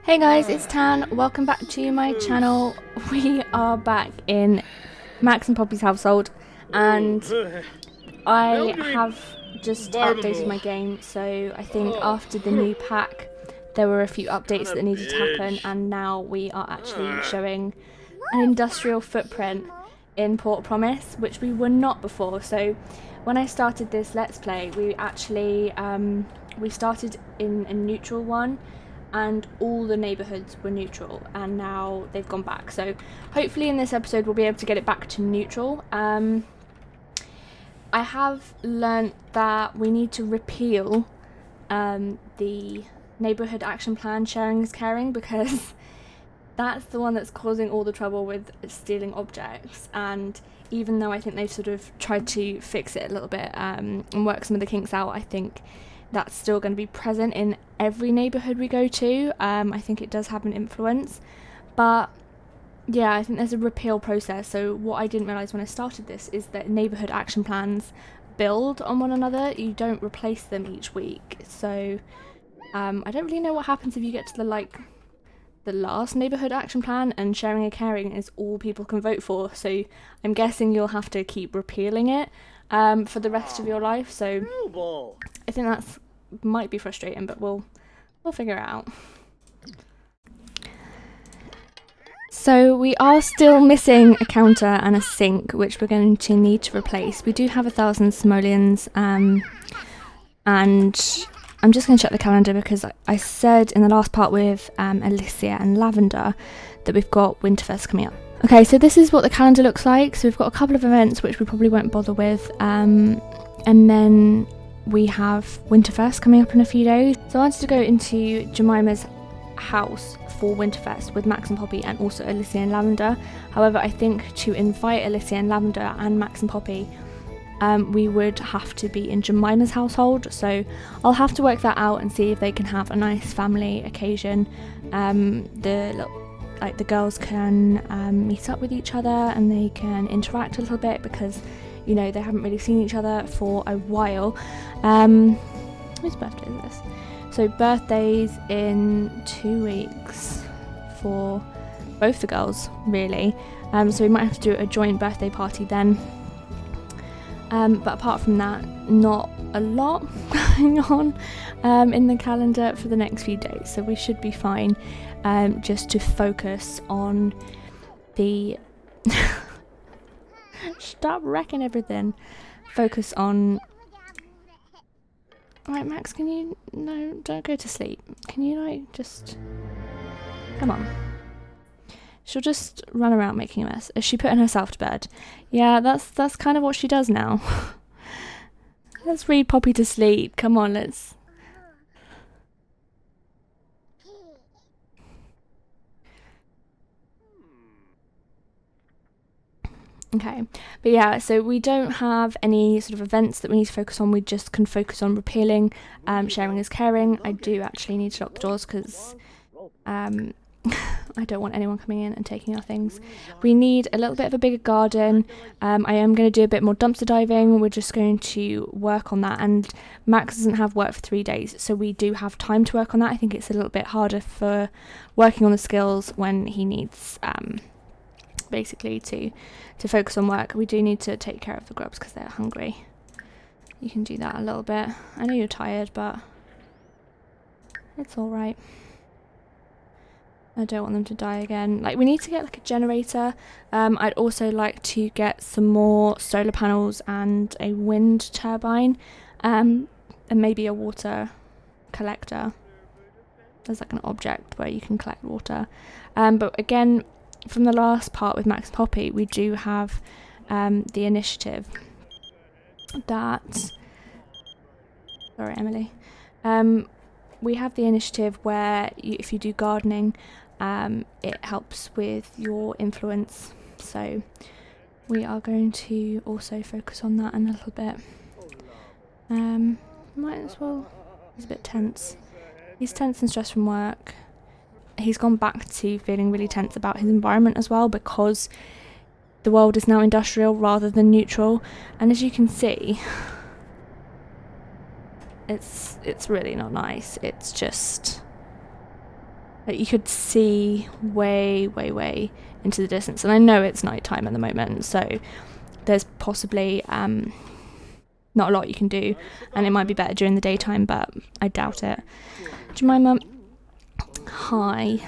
Hey guys, it's Tan. Welcome back to my channel. We are back in Max and Poppy's household, and I have just updated my game. So I think after the new pack, there were a few updates that needed to happen, and now we are actually showing an industrial footprint in Port Promise, which we were not before. So when I started this Let's Play, we actually we started in a neutral one, and all the neighbourhoods were neutral, and now they've gone back. So hopefully in this episode we'll be able to get it back to neutral. I have learnt that we need to repeal the neighbourhood action plan sharing is caring, because that's the one that's causing all the trouble with stealing objects. And even though I think they've sort of tried to fix it a little bit and work some of the kinks out, I think that's still going to be present in every neighbourhood we go to. I think it does have an influence, but yeah, I think there's a repeal process. So what I didn't realise when I started this is that neighbourhood action plans build on one another. You don't replace them each week. So I don't really know what happens if you get to the last neighbourhood action plan and sharing and caring is all people can vote for. So I'm guessing you'll have to keep repealing it for the rest of your life. So I think that's might be frustrating, but we'll figure it out. So we are still missing a counter and a sink, which we're going to need to replace. We do have 1,000 simoleons, and I'm just going to check the calendar because I said in the last part with Alicia and Lavender that we've got Winterfest coming up. Okay, so this is what the calendar looks like. So we've got a couple of events which we probably won't bother with, and then we have Winterfest coming up in a few days. So I wanted to go into Jemima's house for Winterfest with Max and Poppy, and also Alicia and Lavender. However, I think to invite Alicia and Lavender and Max and Poppy, we would have to be in Jemima's household. So I'll have to work that out and see if they can have a nice family occasion. The girls can meet up with each other and they can interact a little bit, because you know they haven't really seen each other for a while. Whose birthday is this? So birthdays in 2 weeks for both the girls, really. So we might have to do a joint birthday party then. But apart from that, not a lot going on in the calendar for the next few days. So we should be fine, just to focus on the... Stop wrecking everything. Focus on... Right, Max, can you... No, don't go to sleep. Can you, just... Come on. She'll just run around making a mess. Is she putting herself to bed? Yeah, that's kind of what she does now. Let's read Poppy to sleep. Come on, let's... Okay, but yeah, so we don't have any sort of events that we need to focus on. We just can focus on repealing, sharing is caring. I do actually need to lock the doors because I don't want anyone coming in and taking our things. We need a little bit of a bigger garden. I am going to do a bit more dumpster diving. We're just going to work on that, and Max doesn't have work for 3 days, so we do have time to work on that. I think it's a little bit harder for working on the skills when he needs basically to focus on work. We do need to take care of the grubs because they're hungry. You can do that a little bit. I know you're tired, but it's all right. I don't want them to die again. We need to get a generator. I'd also like to get some more solar panels and a wind turbine, and maybe a water collector. There's an object where you can collect water. But again, from the last part with Max and Poppy, we do have the initiative that... Sorry, Emily. We have the initiative where if you do gardening, it helps with your influence. So we are going to also focus on that in a little bit. Might as well... He's a bit tense. He's tense and stressed from work. He's gone back to feeling really tense about his environment as well, because the world is now industrial rather than neutral. And as you can see, it's really not nice. It's just... Like, you could see way, way, way into the distance. And I know it's nighttime at the moment, so there's possibly not a lot you can do, and it might be better during the daytime, but I doubt it. Jemima, hi.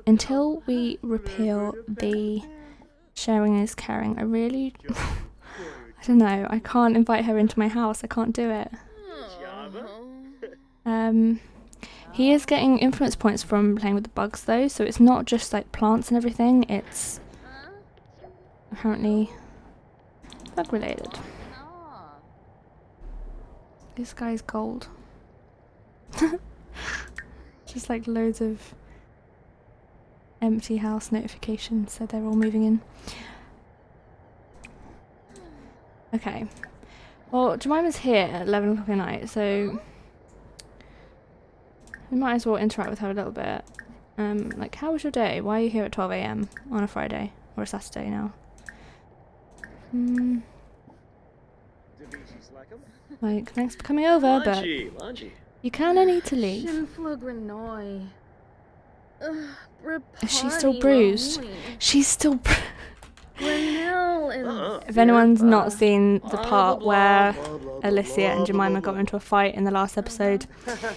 Until we repeal the sharing is caring, I really... I don't know, I can't invite her into my house. I can't do it. He is getting influence points from playing with the bugs though, so it's not just like plants and everything, it's apparently bug related. This guy's gold. Just like loads of empty house notifications, so they're all moving in. Okay. Well, Jemima's here at 11 o'clock at night, so we might as well interact with her a little bit. Like, how was your day? Why are you here at 12 AM on a Friday? Or a Saturday now? Like, thanks for coming over, but you kinda need to leave. Is she still bruised? She's still bruised. If anyone's not seen the part where Alicia and Jemima got into a fight in the last episode,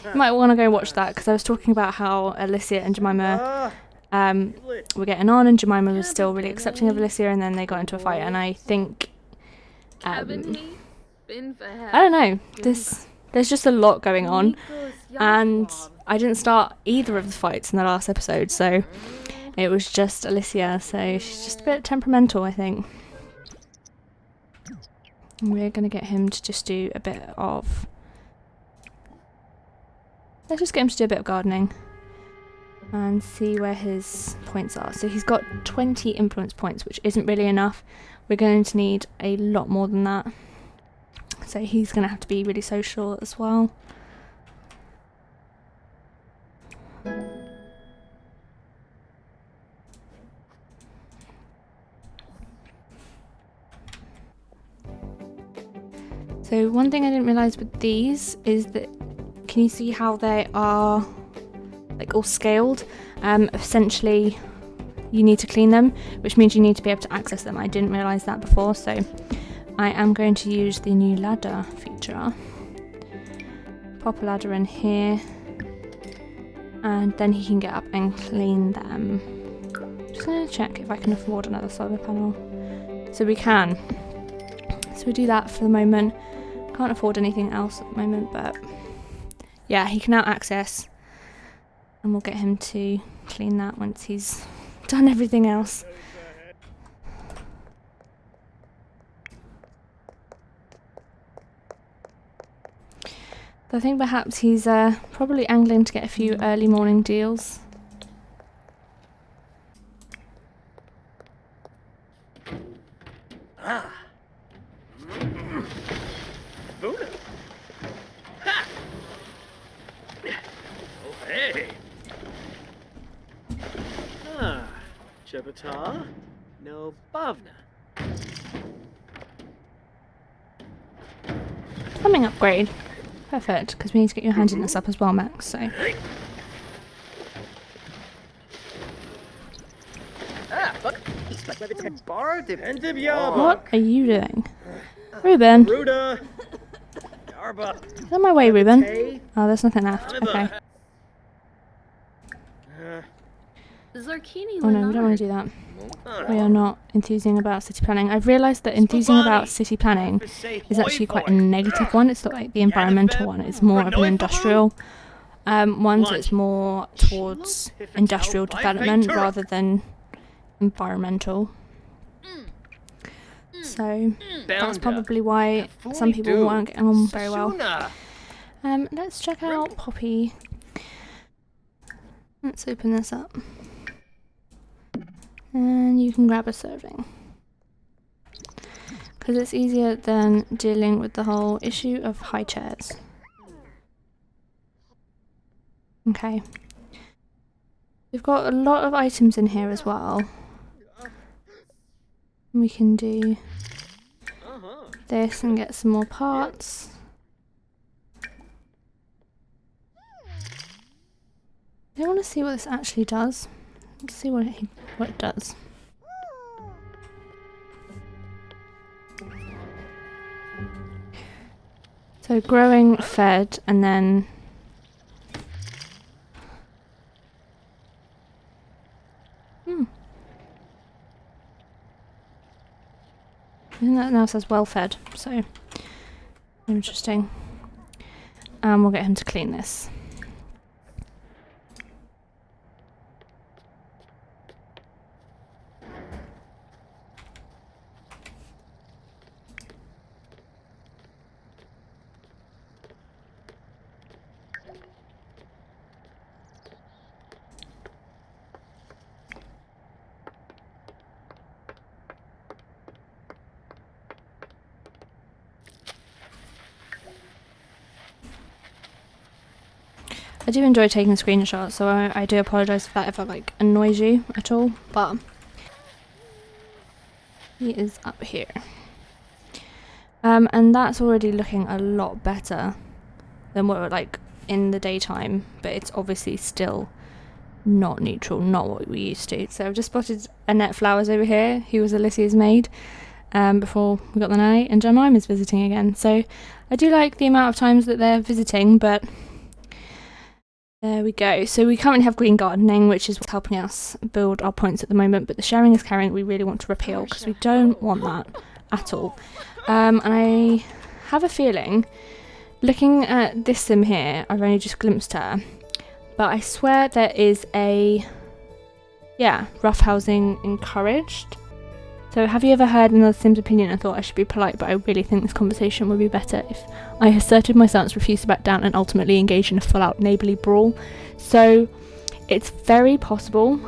you might want to go watch that, because I was talking about how Alicia and Jemima were getting on, and Jemima was still really accepting of Alicia, and then they got into a fight, and I think I don't know, there's just a lot going on, and I didn't start either of the fights in the last episode, so it was just Alicia, so she's just a bit temperamental, I think. And we're going to get him to just do a bit of... Let's just get him to do a bit of gardening and see where his points are. So he's got 20 influence points, which isn't really enough. We're going to need a lot more than that. So he's going to have to be really social as well. So one thing I didn't realise with these is that, can you see how they are like all scaled? Essentially you need to clean them, which means you need to be able to access them. I didn't realise that before, so I am going to use the new ladder feature. Pop a ladder in here, and then he can get up and clean them. Just going to check if I can afford another solar panel. So we can. So we do that for the moment. Can't afford anything else at the moment, but yeah, he can now access, and we'll get him to clean that once he's done everything else. So I think perhaps he's probably angling to get a few early morning deals. Chebata? No, Bavna. Plumbing upgrade. Perfect, because we need to get your handiness up as well, Max, so. What are you doing? Ruben! Is that my way, Ruben? Oh, there's nothing left. Okay. Oh no, we don't want to do that. We are not enthusing about city planning. I've realised that enthusing about city planning is actually quite a negative one. It's not like the environmental one. It's more of an industrial one, so it's more towards industrial development rather than environmental. So that's probably why some people won't get on very well. Let's check out Poppy. Let's open this up. And you can grab a serving. Because it's easier than dealing with the whole issue of high chairs. Okay. We've got a lot of items in here as well. We can do this and get some more parts. I want to see what this actually does. Let's see what it does. So growing, fed, and then I think that now says well fed, so interesting. And we'll get him to clean this. I do enjoy taking screenshots, so I do apologise if that ever like annoys you at all, but he is up here. And that's already looking a lot better than what we're like in the daytime, but it's obviously still not neutral, not what we used to. So I've just spotted Annette Flowers over here, who was Alicia's maid before we got the nanny, and Jemima's visiting again. So I do like the amount of times that they're visiting, but there we go. So we currently have green gardening, which is what's helping us build our points at the moment, but the sharing is caring we really want to repeal because we don't want that at all. And I have a feeling, looking at this sim here, I've only just glimpsed her, but I swear there is a, roughhousing encouraged. So have you ever heard another sim's opinion and thought I should be polite, but I really think this conversation would be better if I asserted my stance, refused to back down, and ultimately engaged in a full-out neighbourly brawl? So it's very possible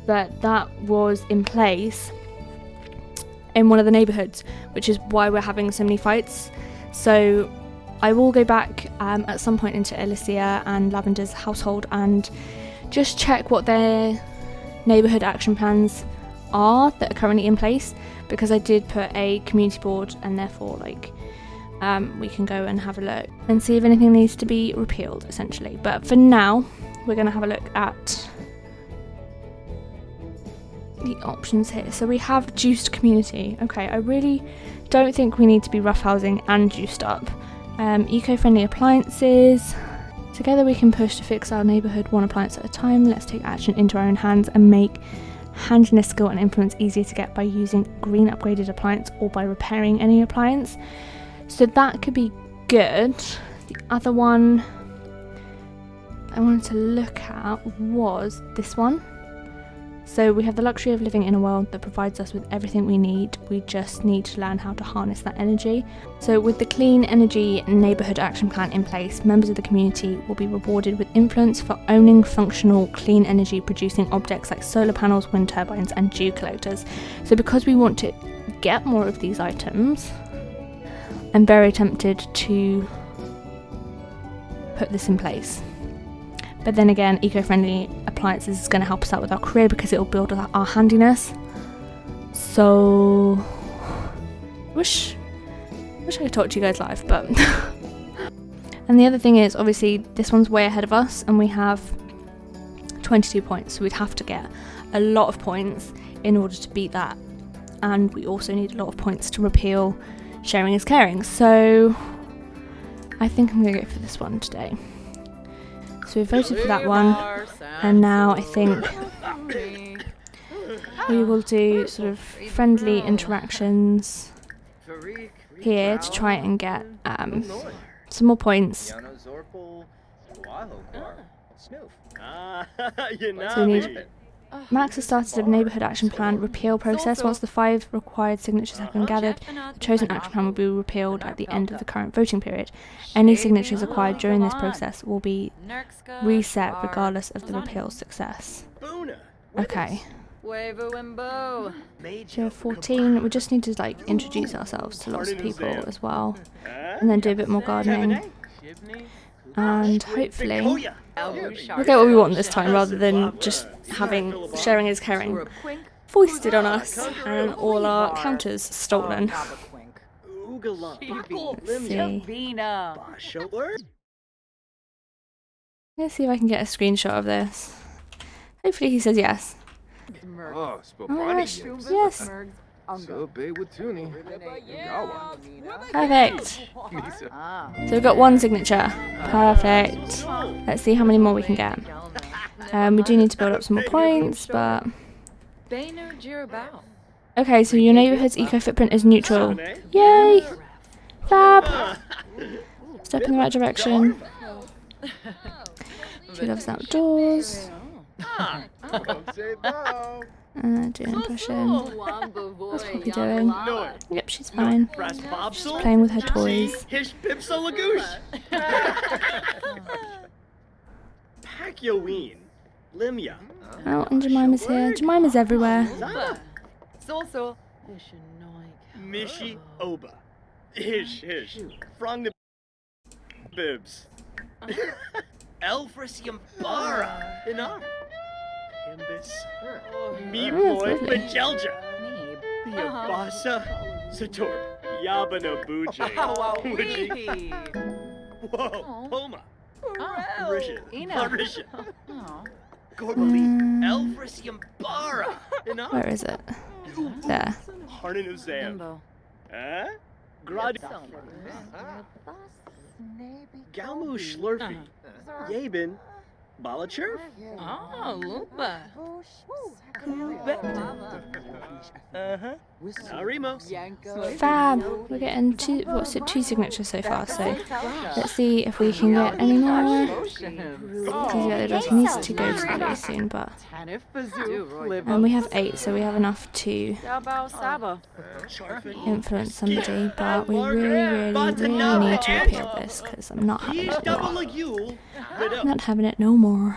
that that was in place in one of the neighbourhoods, which is why we're having so many fights. So I will go back at some point into Alicia and Lavender's household and just check what their neighbourhood action plans are that are currently in place, because I did put a community board, and therefore we can go and have a look and see if anything needs to be repealed essentially. But for now we're going to have a look at the options here. So we have juiced community. Okay, I really don't think we need to be roughhousing and juiced up. Eco-friendly appliances. Together we can push to fix our neighbourhood one appliance at a time. Let's take action into our own hands and make handiness, skill and influence easier to get by using green upgraded appliance or by repairing any appliance. So that could be good. The other one I wanted to look at was this one. So we have the luxury of living in a world that provides us with everything we need. We just need to learn how to harness that energy. So with the Clean Energy Neighbourhood Action Plan in place, members of the community will be rewarded with influence for owning functional clean energy producing objects like solar panels, wind turbines and dew collectors. So because we want to get more of these items, I'm very tempted to put this in place. But then again, eco-friendly appliances is going to help us out with our career because it will build our handiness. So, wish I could talk to you guys live, but and the other thing is, obviously, this one's way ahead of us, and we have 22 points, so we'd have to get a lot of points in order to beat that, and we also need a lot of points to repeal sharing is caring. So, I think I'm going to go for this one today. So we voted for that one, and now I think we will do sort of friendly interactions here to try and get some more points. So we need Max has started a neighbourhood action plan repeal process. Once the 5 required signatures have been gathered, the chosen action plan will be repealed at the end of the current voting period. Any signatures acquired during this process will be reset regardless of the repeal's success. Okay. So 14, we just need to like introduce ourselves to lots of people as well, and then do a bit more gardening. And hopefully we'll get what we want this time, rather than just having sharing is caring foisted on us and all our counters stolen. Let's see. Let's see if I can get a screenshot of this. Hopefully he says yes. Oh, Oh my gosh, yes. So be with Tuni. Perfect. So we've got one signature. Perfect. Let's see how many more we can get. We do need to build up some more points, but... Okay, so your neighbourhood's eco footprint is neutral. Yay! Fab! Step in the right direction. She loves outdoors. Do an impression. What's Poppy doing? Yep, she's fine. She's playing with her toys. Pacyoween. Limya. Oh, and Jemima's here. Jemima's everywhere. Mishi Oba. Hish. Frong the bibs. Elfrisium bara. Enough. Himbus. Meeboy Bajelja. Biabasa. Sator. Yabana Buje. Wuji. Whoa. Poma. Marisha. Marisha. Gorbali. Elfrisium bara. Enough. Where is it? There. Harnan Uzam. Huh? Grad. Galmu Schlurfy. Yabin. Balachurf. Uh-huh. Arimo. Fab! We're getting two signatures so far, so let's see if we can get any more. Because yeah, the he needs to go to the loo soon, but we have 8, so we have enough to influence somebody, but we really need to repeal this, because I'm not having it anymore. Not having it no more.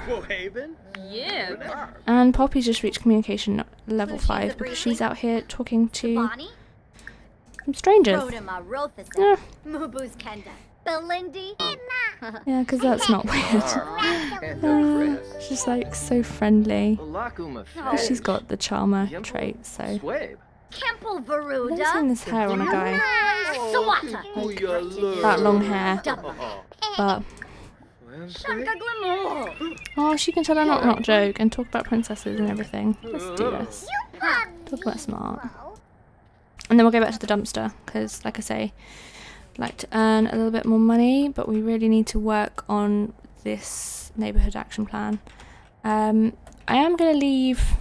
And Poppy's just reached communication level 5 because she's out here talking to some strangers. Yeah. Yeah, because that's not weird. She's like so friendly. She's got the charmer trait, so. I've never seen this hair on a guy. Like, that long hair. But. Oh, she can tell a knock joke and talk about princesses and everything. Let's do this. Talk about smart. And then we'll go back to the dumpster, because, like I say, I'd like to earn a little bit more money, but we really need to work on this neighbourhood action plan. I am going to leave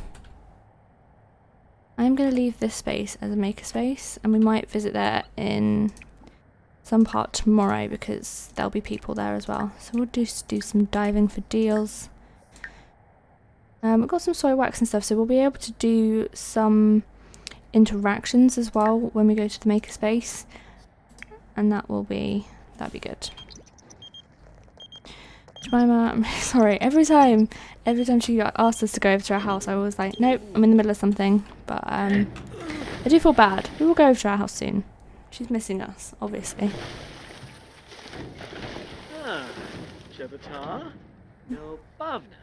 this space as a makerspace, and we might visit there in some part tomorrow because there'll be people there as well. So we'll just do some diving for deals. We've got some soy wax and stuff, so we'll be able to do some interactions as well when we go to the makerspace, and that'd be good. Jemima, I'm really sorry. Every time she asked us to go over to our house, I was like, nope, I'm in the middle of something. But I do feel bad. We will go over to our house soon. She's missing us, obviously. Chebata. No Bavna.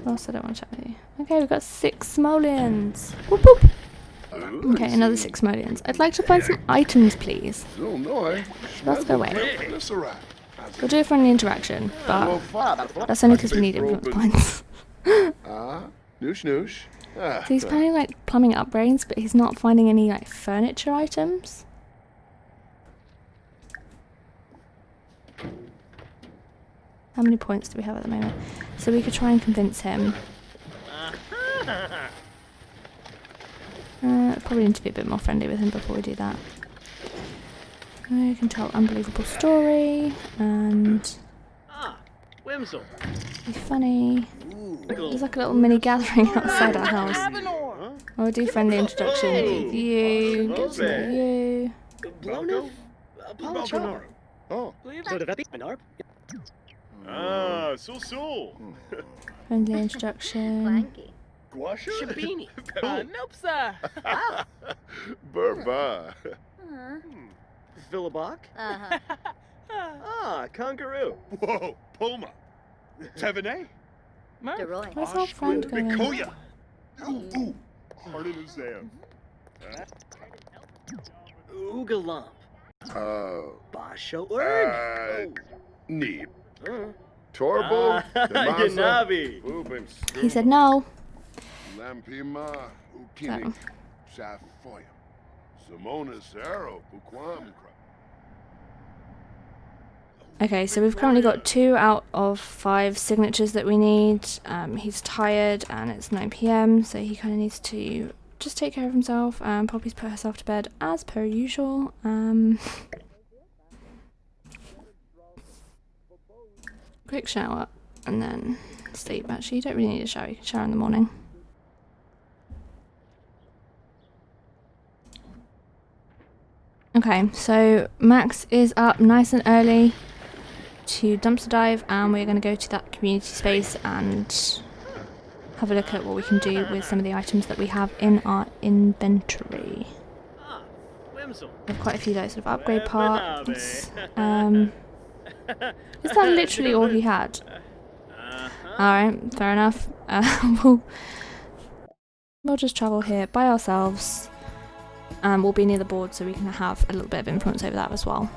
What else I don't want to chat with you. Okay, we've got 6 simoleons. Whoop whoop. Okay, another 6 simoleons. I'd like to find some items, please. Let's go away. We'll do a friendly interaction, but that's only because we need influence points. Noosh. So he's planning like plumbing upgrades, but he's not finding any like furniture items. How many points do we have at the moment? So we could try and convince him. Probably need to be a bit more friendly with him before we do that. We can tell unbelievable story and Whimsel. be funny. There's like a little mini gathering outside our house. We'll do friendly introduction with you. Get to know you. Blonov. Palachonaro. Oh. So. Friendly introduction. Shabini. Nopsa. Burba. Philibok. Kangaroo. Whoa, Poma. Tevene. Where's our friend going? Mikoya. Ooh. Harden Uzam. Oogalump. Oh. Basho Urg. Neeb. Torbo, Demaza, Yanabi. Ubim, He said no. Lampima, Ukini, Safoya, Simona Zero, Buquam. Okay, so we've currently got 2 out of 5 signatures that we need. He's tired and it's 9 PM, so he kind of needs to just take care of himself. Poppy's put herself to bed as per usual. Quick shower and then sleep. Actually, you don't really need a shower, you can shower in the morning. Okay, so Max is up nice and early to dumpster dive, and we're going to go to that community space and have a look at what we can do with some of the items that we have in our inventory. Ah, Whimsel. We have quite a few like sort of upgrade parts. Is that literally all he had? Alright, fair enough. We'll just travel here by ourselves, and we'll be near the board so we can have a little bit of influence over that as well.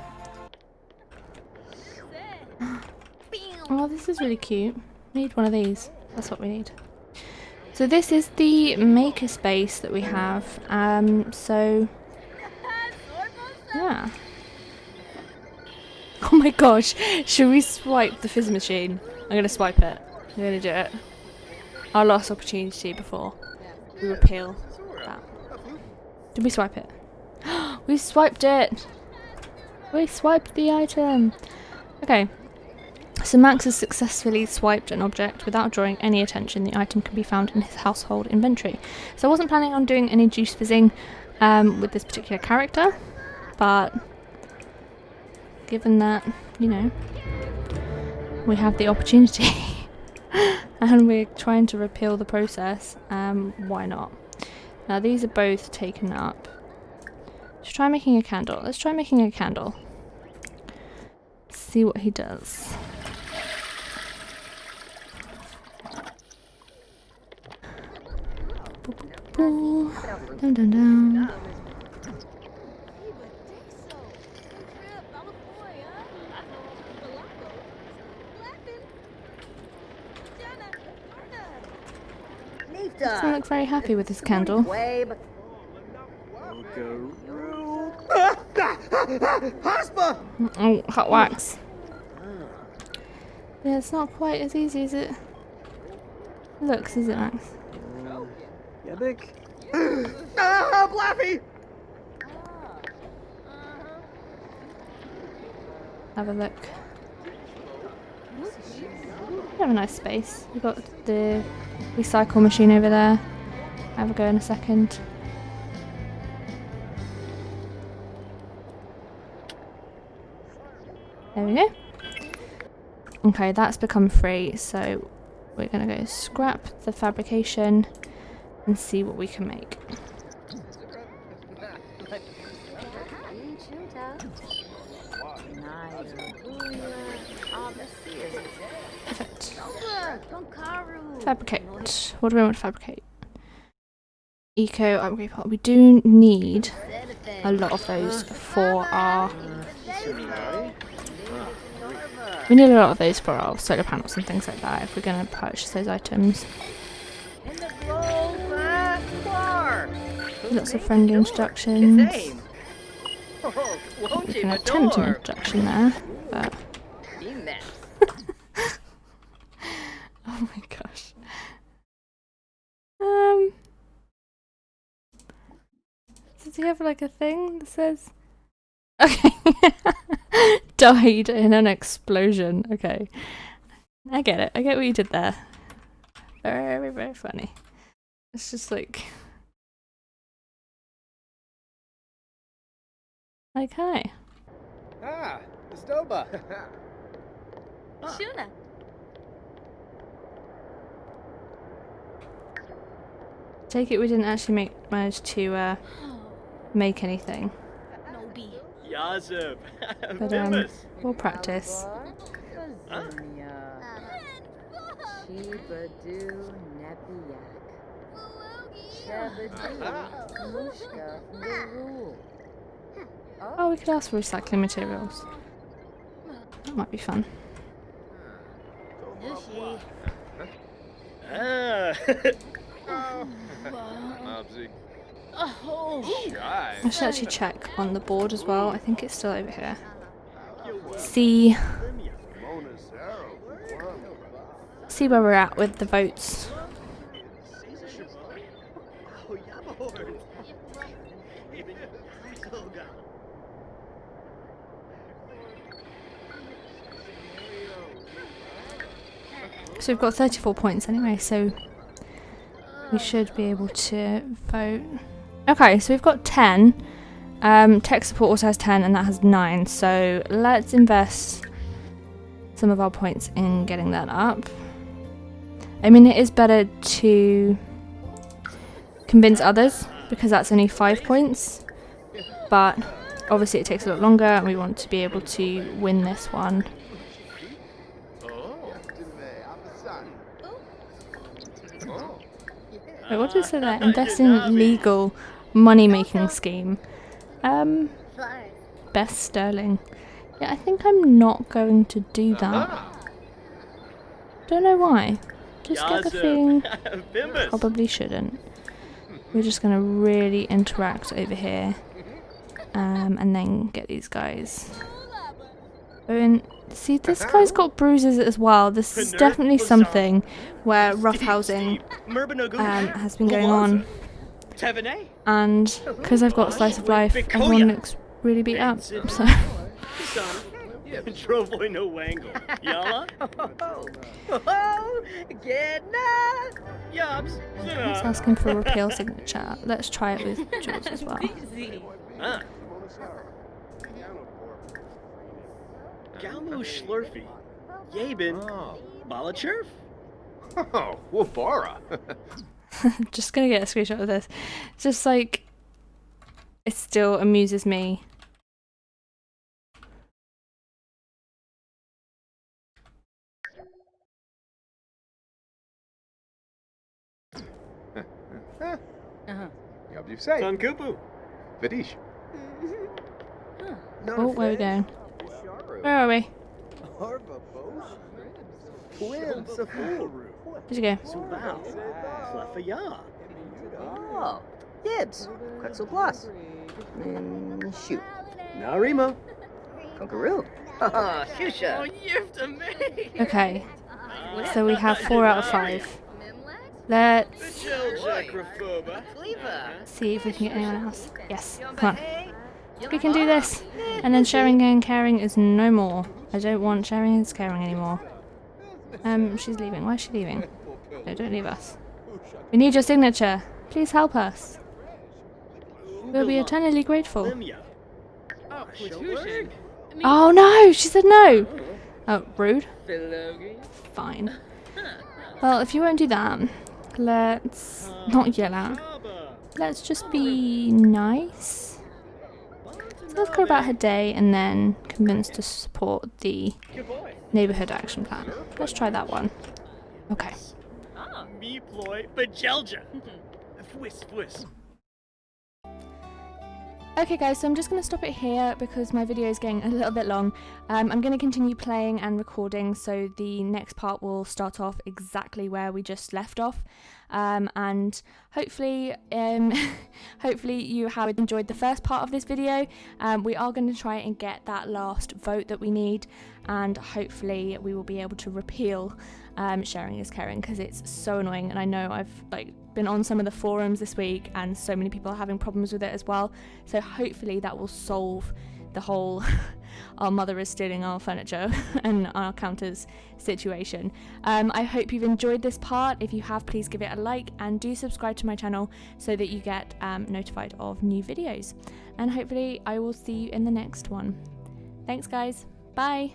Oh, this is really cute. We need one of these. That's what we need. So this is the maker space that we have. So yeah. Oh my gosh, should we swipe the fizz machine? I'm gonna swipe it. I'm gonna do it. Our last opportunity before we repeal that. Did we swipe it? We swiped it! We swiped the item! Okay. So Max has successfully swiped an object without drawing any attention. The item can be found in his household inventory. So I wasn't planning on doing any juice fizzing with this particular character, but given that, you know, we have the opportunity and we're trying to repeal the process, why not? Now these are both taken up. Let's try making a candle. Let's try making a candle. See what he does. Dun dun dun. Doesn't look very happy with his candle. Oh, hot wax. Yeah, it's not quite as easy as it looks, is it, Max? Yeah, big. Blaffy! Have a look. We have a nice space. We've got the recycle machine over there. Have a go in a second. There we go. Okay, that's become free, so we're gonna go scrap the fabrication and see what we can make. Perfect. Fabricate. What do we want to fabricate? Eco upgrade part. We do need a lot of those for our... We need a lot of those for our solar panels and things like that if we're going to purchase those items. Lots of friendly introductions. We can attempt an introduction there, but... Oh my gosh. Does he have like a thing that says... Okay. Died in an explosion. Okay. I get it. I get what you did there. Very, very funny. It's just like... Okay. Ah, Estoba. Shuna. Take it we didn't actually manage to make anything. Yazib. But we'll practice. Oh, we could ask for recycling materials. That might be fun. Ah. I should actually check on the board as well. I think it's still over here. See where we're at with the votes. So we've got 34 points anyway, so we should be able to vote. Okay, so we've got 10. Tech support also has 10 and that has 9. So let's invest some of our points in getting that up. I mean, it is better to convince others because that's only 5 points. But obviously it takes a lot longer and we want to be able to win this one. Wait, what did it say there? Invest in legal money-making scheme. Best sterling. Yeah, I think I'm not going to do that. Don't know why. Just get the feeling probably shouldn't. We're just going to really interact over here. And then get these guys. And see, this guy's got bruises as well. This is definitely something where roughhousing has been going on. And because I've got Slice of Life, everyone looks really beat up. So. It's asking for a repeal signature. Let's try it with Jules as well. Galmo Schlurfy. Yabin. Balachurf. Oh, Wabara. Just gonna get a screenshot of this. Just like, it still amuses me. You say. Tankupu. Vidish. Oh, where are we going? Where are we? Where'd you go? Oh, Yibs. Quetzal Plus. And shoot. Narimo. Conkaroo. Haha, Shusha. Okay, so we have 4 out of 5. Let's see if we can get anyone else. Yes, come on. We can do this. And then sharing and caring is no more. I don't want sharing and caring anymore. She's leaving. Why is she leaving? No, don't leave us. We need your signature. Please help us. We'll be eternally grateful. Oh no! She said no! Oh, rude. Fine. Well, if you won't do that, let's not yell out. Let's just be nice. So let's go about her day and then convince to support the neighborhood action plan. Let's try that one. Okay. Okay guys, so I'm just going to stop it here because my video is getting a little bit long. I'm going to continue playing and recording, so the next part will start off exactly where we just left off. And hopefully hopefully you have enjoyed the first part of this video. We are going to try and get that last vote that we need, and hopefully we will be able to repeal sharing is caring, because it's so annoying, and I know I've been on some of the forums this week and so many people are having problems with it as well. So hopefully that will solve the whole our mother is stealing our furniture and our counters situation. I hope you've enjoyed this part. If you have, please give it a like and do subscribe to my channel so that you get notified of new videos, and hopefully I will see you in the next one. Thanks guys, bye.